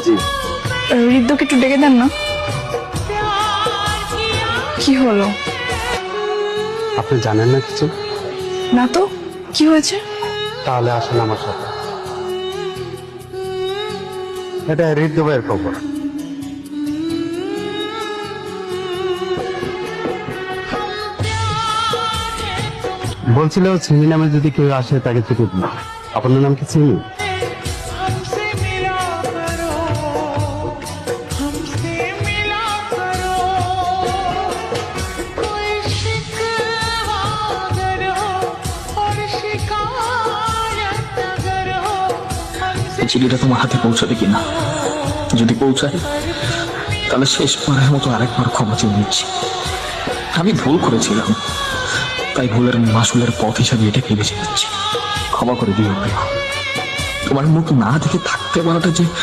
জি। হৃদয়কে একটু ডেকে দেন না। কি হলো? আপনি জানেন না কিছু? না তো, কি হয়েছে? তাহলে আসেন আমার সাথে। এটা হৃদয়ের খবর। বলছিল সিমি নামে যদি কেউ আসে তাকে ছুটি দিন। আপনার নাম কি সিমি? हमसे मिला करो, हमसे मिला करो, कोई शिकवा अगर हो और शिकायत अगर हो हमसे চিঠিটা তোমার হাতে পৌঁছাবে কিনা, যদি পৌঁছায় তাহলে শেষবারের মতো আরেকবার ক্ষমা চেয়ে নিচ্ছি। আমি ভুল করেছিলাম, তাই ভুলের মাসুলের পথ হিসাবে এটাকে বেছে নিচ্ছি। ক্ষমা করে দিও প্রিয়। তোমার মুখ না দেখে থাকতে পারাটা যে